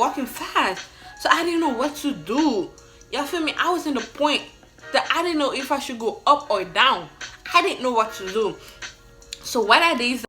walking fast. So I didn't know what to do. You feel me? I was in the point that I didn't know if I should go up or down. I didn't know what to do. So what I did is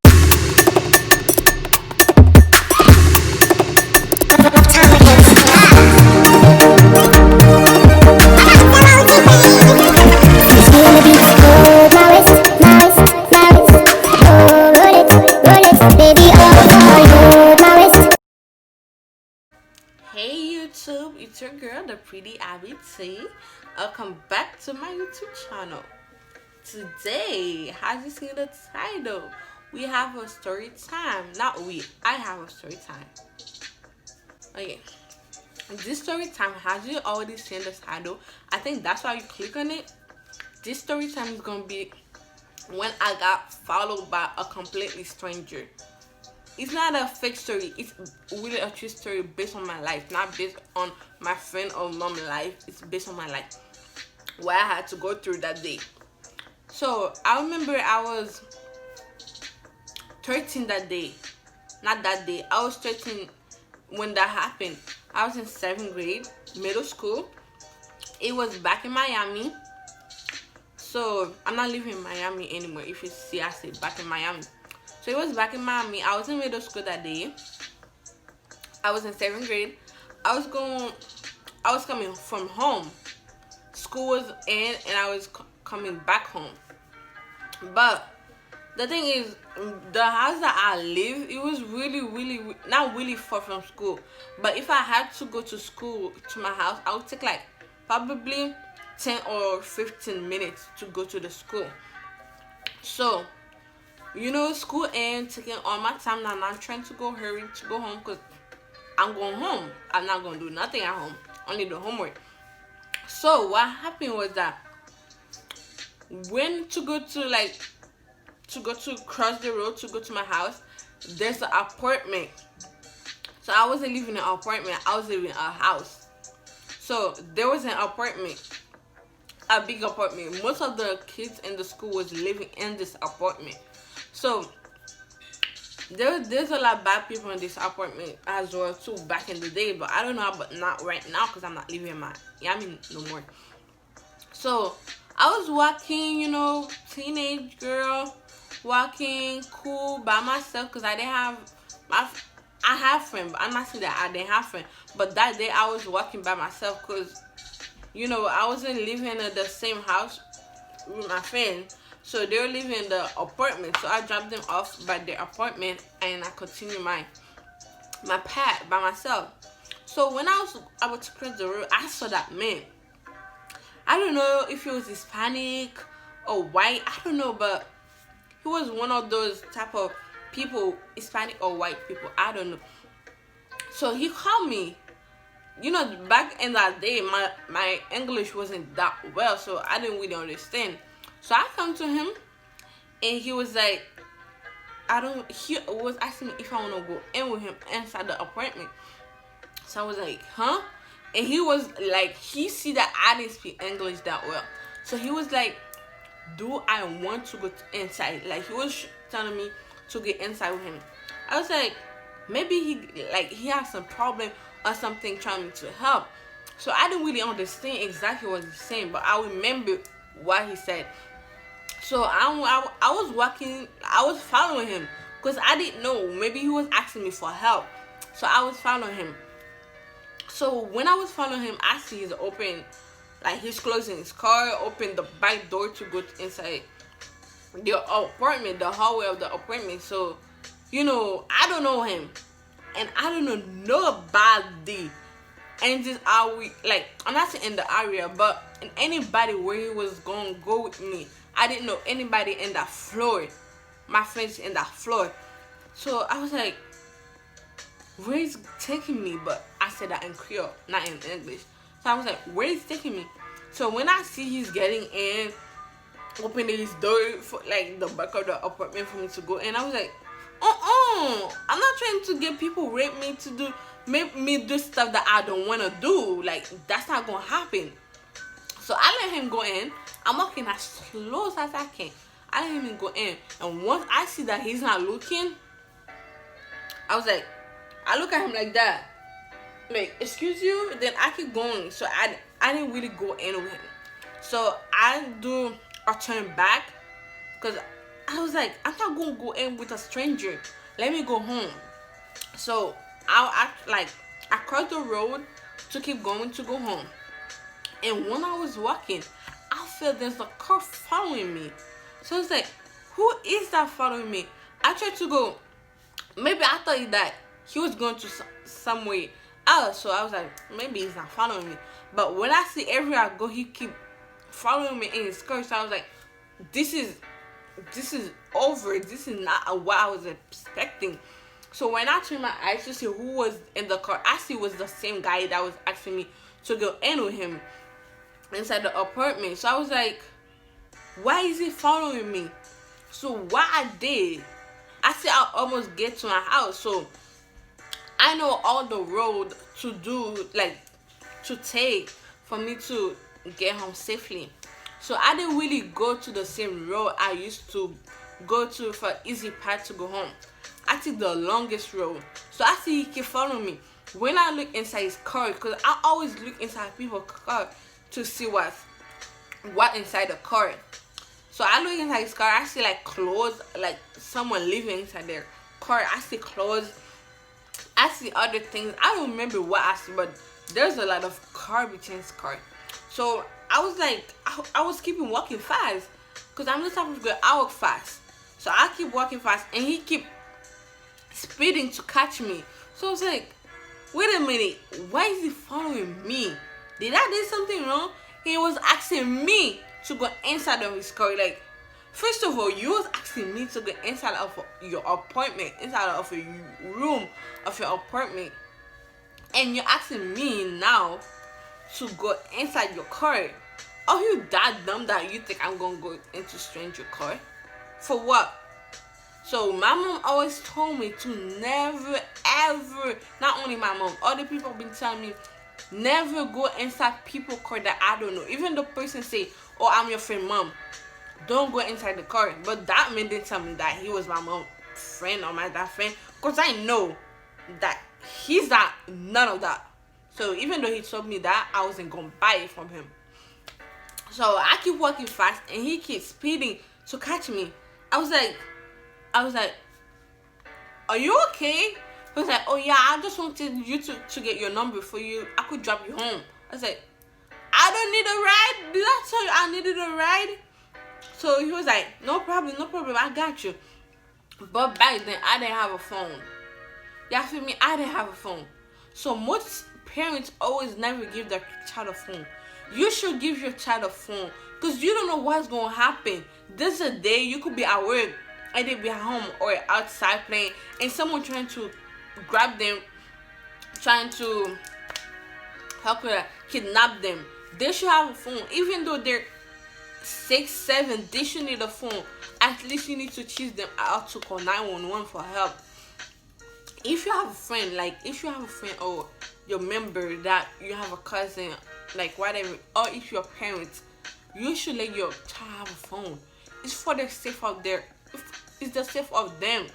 hey YouTube, it's your girl, the pretty Abby T. Welcome back to my YouTube channel. Today, as you see the title, we have a story time. I have a story time. Okay, this story time, as you already seen the title, I think that's why you click on it. This story time is gonna be when I got followed by a completely stranger. It's not a fake story, it's really a true story based on my life, not based on my friend or mom life. It's based on my life, what I had to go through that day. So I remember I was 13 that day. Not that day, I was 13 when that happened. I was in 7th grade, middle school. It was back in Miami. So I'm not living in Miami anymore. If you see, I say back in Miami. So it was back in Miami. I was in middle school that day. I was in 7th grade. I was coming from home. School was in and I was coming back home. But the thing is, the house that I live, it was really not really far from school. But if I had to go to school to my house, I would take like probably 10 or 15 minutes to go to the school. So school ends, taking all my time now. I'm trying to hurry to go home because I'm going home. I'm not going to do nothing at home, only the homework. So what happened was that when to cross the road to go to my house, there's an apartment. So I wasn't living in an apartment, I was living in a house. So there was an apartment, a big apartment. Most of the kids in the school was living in this apartment. So there's a lot of bad people in this apartment as well too back in the day, but I don't know about not right now because I'm not living in Miami no more. So I was walking, teenage girl, walking cool by myself because I didn't have I have friends, but I'm not saying that I didn't have friends. But that day I was walking by myself because I wasn't living in the same house with my friends. So they were living in the apartment. So I dropped them off by their apartment and I continued my path by myself. So when I was about to cross the road, I saw that man. I don't know if he was Hispanic or white. I don't know, but he was one of those type of people, Hispanic or white people. I don't know. So he called me. Back in that day, my English wasn't that well, so I didn't really understand. So I come to him, and he was like, he was asking me if I want to go in with him inside the apartment. So I was like, huh? And he was like, he see that I didn't speak English that well. So he was like, do I want to go inside? Like, he was telling me to get inside with him. I was like, maybe he has some problem or something trying to help. So I didn't really understand exactly what he's saying, but I remember what he said. So I was walking, I was following him because I didn't know. Maybe he was asking me for help. So I was following him. So when I was following him, I see he's open, like he's closing his car, open the back door to go inside the apartment, the hallway of the apartment. So, I don't know him. And I don't know nobody. And just I'm not saying in the area, but in anybody where he was going to go with me. I didn't know anybody in that floor. My friends in that floor. So I was like, where is he taking me? But I said that in Creole, not in English. So I was like, where is he taking me? So when I see he's getting in, opening his door for the back of the apartment for me to go in, I was like, I'm not trying to get people rape me to make me do stuff that I don't want to do. Like, that's not gonna happen. So I let him go in. I'm walking as close as I can. I let him go in, and once I see that he's not looking, I was like, I look at him like that. like, excuse you, then I keep going. So I didn't really go in with him. So I do a turn back because I was like, I'm not gonna go in with a stranger. Let me go home. So I crossed the road to keep going to go home. And when I was walking, I felt there's a car following me. So it's like, who is that following me? I tried to go. Maybe I thought that he was going to somewhere else. So I was like, maybe he's not following me. But when I see everywhere I go, he keep following me in his car. So I was like, this is over. This is not what I was expecting. So when I turned my eyes to see who was in the car, I see it was the same guy that was asking me to go in with him inside the apartment. So I was like, why is he following me? So what I did, I said I almost get to my house. So I know all the road to do, like to take for me to get home safely. So I didn't really go to the same road I used to go to for easy path to go home. I took the longest road. So I see he keep following me. When I look inside his car, because I always look inside people's car to see what inside the car. So I look inside his car, I see like clothes, like someone living inside their car. I see clothes, I see other things. I don't remember what I see, but there's a lot of garbage in his car. So I was like, I was keeping walking fast, because I'm the type of girl, I walk fast. So I keep walking fast, and he keep speeding to catch me. So I was like, wait a minute, why is he following me? Did I do something wrong? He was asking me to go inside of his car. Like, first of all, you was asking me to go inside of your apartment, inside of a room of your apartment, and you're asking me now to go inside your car. Are you that dumb that you think I'm gonna go into stranger car? For what? So my mom always told me to never ever, not only my mom, other people have been telling me, never go inside people's car that I don't know. Even the person say, oh, I'm your friend, mom, don't go inside the car. But that man didn't tell me that he was my mom's friend or my dad friend, because I know that he's not none of that. So even though he told me that, I wasn't gonna buy it from him. So I keep walking fast, and he keeps speeding to catch me. I was like, are you okay? He was like, oh yeah, I just wanted you to get your number for you. I could drop you home. I was like, I don't need a ride. Did I tell you I needed a ride? So he was like, no problem, I got you. But back then, I didn't have a phone. Y'all feel me? I didn't have a phone. So most parents always never give their child a phone. You should give your child a phone, because you don't know what's going to happen. This is a day you could be at work, and they be at home or outside playing, and someone trying to grab them, trying to help kidnap them. They should have a phone. Even though they're 6, 7, they should need a phone. At least you need to choose them out to call 911 for help. If you have a friend, or your member that you have a cousin, like whatever, or if your parents, you should let your child have a phone. It's for the safe of it's the safe of them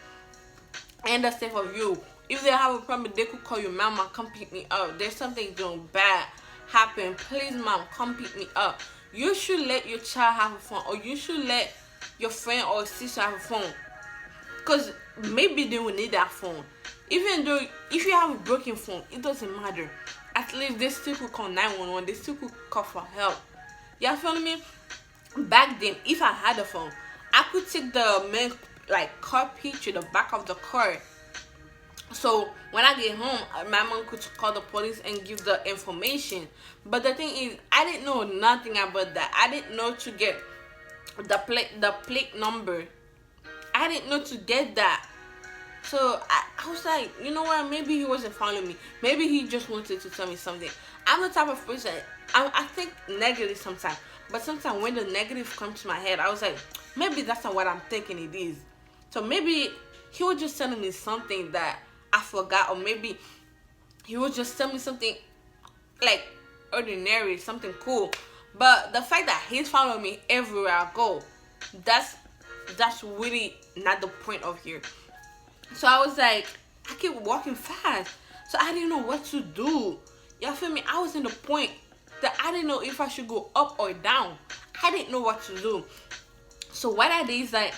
and the safe of you. If they have a problem, they could call your mama, come pick me up. There's something doing bad happen. Please, mom, come pick me up. You should let your child have a phone, or you should let your friend or sister have a phone, because maybe they will need that phone. Even though if you have a broken phone, it doesn't matter. At least they still could call 911. They still could call for help. Y'all feel me? Back then, if I had a phone, I could take the main car picture, the back of the car. So when I get home, my mom could call the police and give the information. But the thing is, I didn't know nothing about that. I didn't know to get the plate number. I didn't know to get that. So I was like, you know what? Maybe he wasn't following me. Maybe he just wanted to tell me something. I'm the type of person, I think negative sometimes. But sometimes when the negative comes to my head, I was like, maybe that's not what I'm thinking it is. So maybe he was just telling me something that I forgot, or maybe he was just telling me something like ordinary, something cool. But the fact that he's following me everywhere I go, that's really not the point of here. So I was like, I keep walking fast. So I didn't know what to do. You feel me? I was in the point that I didn't know if I should go up or down. I didn't know what to do. So what I did is like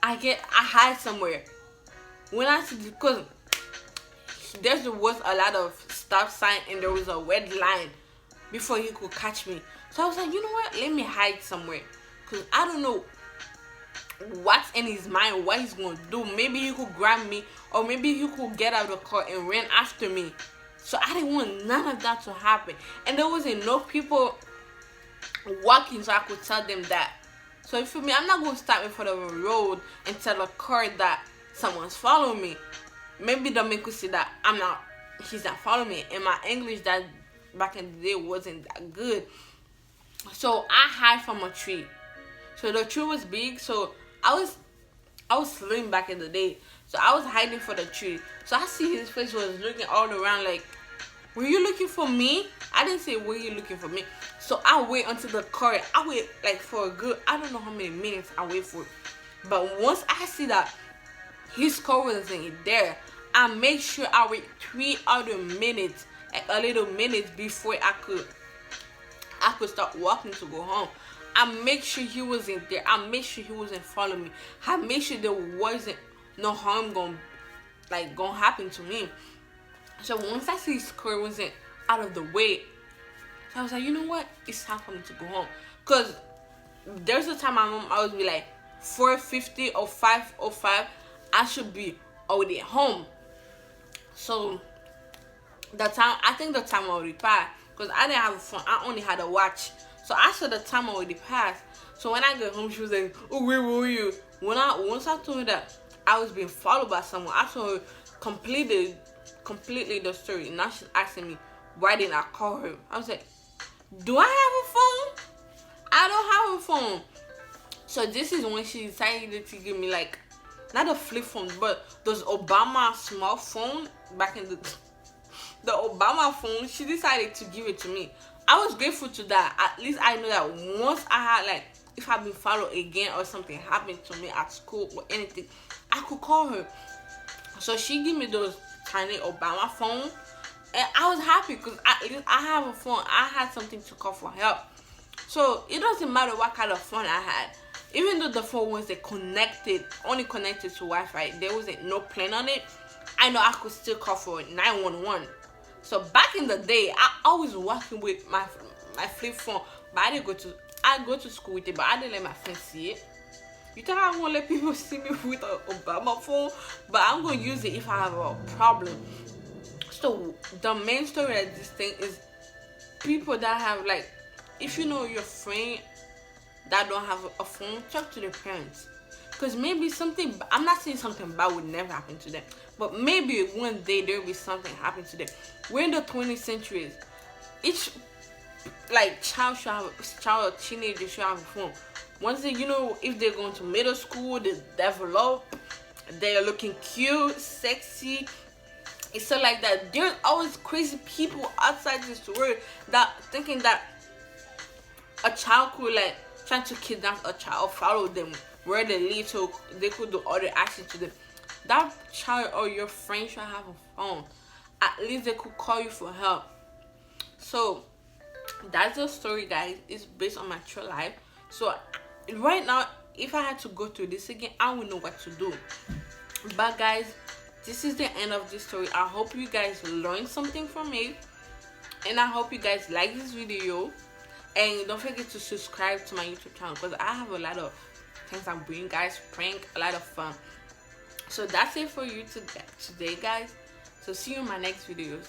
I hide somewhere. When I see, because there was a lot of stop sign and there was a red line before he could catch me. So I was like, you know what? Let me hide somewhere, because I don't know what's in his mind, what he's gonna do. Maybe he could grab me, or maybe he could get out of the car and run after me. So I didn't want none of that to happen. And there wasn't no people walking so I could tell them that. So for me, I'm not gonna stop in front of a road and tell a car that someone's following me. Maybe the man could see that he's not following me. And my English that back in the day wasn't that good. So I hide from a tree. So the tree was big, so I was slim back in the day. So I was hiding for the tree. So I see his face was looking all around like, were you looking for me? I didn't say, were you looking for me? So I wait until the car. I wait like for a good, I don't know how many minutes I wait for. But once I see that his car wasn't there, I make sure I wait 3 other minutes, like a little minutes before I could start walking to go home. I make sure he wasn't there. I make sure he wasn't following me. I make sure there wasn't no harm gonna happen to me. So once I see his car wasn't out of the way, so I was like, you know what? It's time for me to go home. Cause there's a time my mom always be like 4:50 or 5:05, I should be already home. So I think the time already passed, because I didn't have a phone. I only had a watch. So I saw the time already passed. So when I got home, she was like, oh, where were you? Once I told her that I was being followed by someone, I told her completely the story. Now she's asking me, why didn't I call her? I was like, do I have a phone? I don't have a phone. So this is when she decided to give me like, not a flip phone, but those Obama small phone back in the Obama phone. She decided to give it to me. I was grateful to that. At least I know that once I had, like, if I've been followed again or something happened to me at school or anything, I could call her. So she gave me those tiny Obama phone, and I was happy because at least I have a phone. I had something to call for help. So it doesn't matter what kind of phone I had. Even though the phone wasn't only connected to Wi-Fi, there wasn't no plan on it, I know I could still call for 911. So back in the day, I was walking with my flip phone, but I go to school with it, but I didn't let my friends see it. You think I won't let people see me with an Obama phone? But I'm gonna use it if I have a problem. So the main story of this thing is people that have, like, if you know your friend that don't have a phone, talk to their parents. Because maybe I'm not saying something bad would never happen to them, but maybe one day there will be something happen to them. We're in the 20th century. Each child or teenager should have a phone. Once they, if they're going to middle school, they develop, they're looking cute, sexy. It's so like that. There's always crazy people outside this world that thinking that a child could trying to kidnap a child, follow them where they live so they could do other actions to them. That child or your friend should have a phone. At least they could call you for help. So that's the story, guys. It's based on my true life. So right now, if I had to go through this again, I would know what to do. But guys, this is the end of this story. I hope you guys learned something from it, and I hope you guys like this video. And don't forget to subscribe to my YouTube channel, because I have a lot of things I'm bringing, guys. Prank, a lot of fun. So that's it for you today, guys. So see you in my next videos.